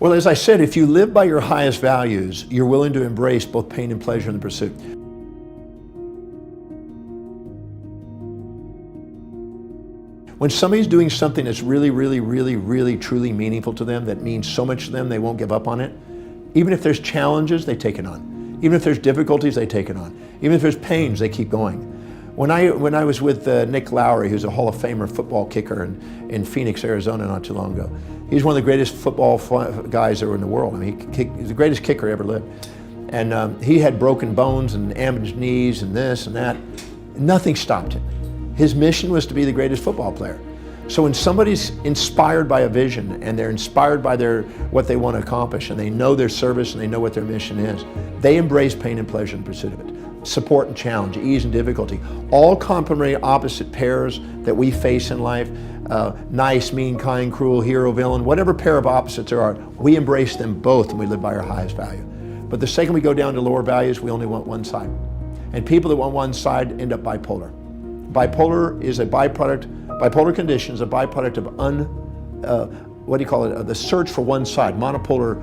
Well, as I said, if you live by your highest values, you're willing to embrace both pain and pleasure in the pursuit. When somebody's doing something that's really, truly meaningful to them, that means so much to them, they won't give up on it. Even if there's challenges, they take it on. Even if there's difficulties, they take it on. Even if there's pains, they keep going. When I was with Nick Lowry, who's a Hall of Famer football kicker in Phoenix, Arizona not too long ago. He's one of the greatest football guys ever in the world. I mean, he's the greatest kicker ever lived. And he had broken bones and damaged knees and this and that. Nothing stopped him. His mission was to be the greatest football player. So when somebody's inspired by a vision and they're inspired by what they want to accomplish and they know their service and they know what their mission is, they embrace pain and pleasure in pursuit of it. Support and challenge, ease and difficulty, all complementary opposite pairs that we face in life, nice, mean, kind, cruel, hero, villain, whatever pair of opposites there are, we embrace them both and we live by our highest value. But the second we go down to lower values, we only want one side. And people that want one side end up bipolar. Bipolar is a byproduct, bipolar condition is a byproduct of the search for one side, monopolar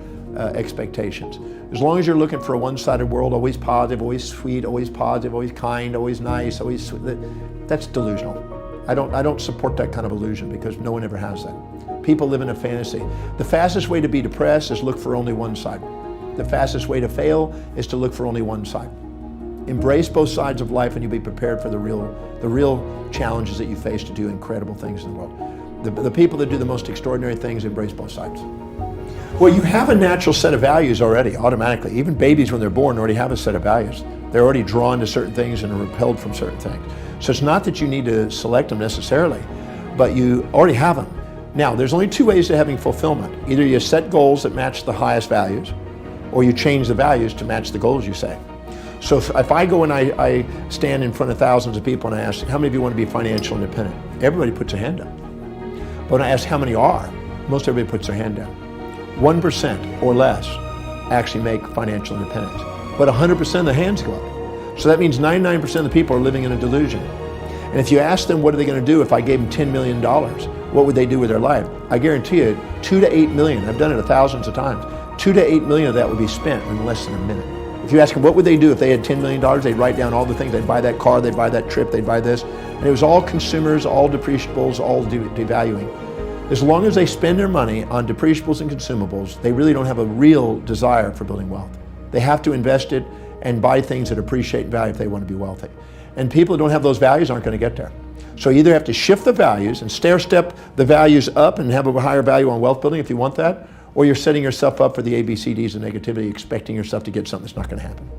expectations. As long as you're looking for a one-sided world, always positive, always sweet, always positive, always kind, always nice, always sweet, that's delusional. I don't support that kind of illusion because no one ever has that. People live in a fantasy. The fastest way to be depressed is look for only one side. The fastest way to fail is to look for only one side. Embrace both sides of life and you'll be prepared for the real challenges that you face to do incredible things in the world. The people that do the most extraordinary things embrace both sides. Well, you have a natural set of values already, automatically. Even babies when they're born already have a set of values. They're already drawn to certain things and are repelled from certain things. So it's not that you need to select them necessarily, but you already have them. Now, there's only two ways to having fulfillment. Either you set goals that match the highest values, or you change the values to match the goals you say. So if I go and I stand in front of thousands of people and I ask, how many of you want to be financial independent? Everybody puts their hand up. But when I ask how many are, most everybody puts their hand down. 1% or less actually make financial independence. But 100% of the hands go up. So that means 99% of the people are living in a delusion. And if you ask them what are they going to do if I gave them $10 million, what would they do with their life? I guarantee you 2 to 8 million, I've done it thousands of times, 2 to 8 million of that would be spent in less than a minute. If you ask them what would they do if they had $10 million, they'd write down all the things. They'd buy that car, they'd buy that trip, they'd buy this. And it was all consumers, all depreciables, all devaluing. As long as they spend their money on depreciables and consumables, they really don't have a real desire for building wealth. They have to invest it and buy things that appreciate value if they want to be wealthy. And people who don't have those values aren't going to get there. So you either have to shift the values and stair-step the values up and have a higher value on wealth building if you want that, or you're setting yourself up for the ABCDs of negativity, expecting yourself to get something that's not going to happen.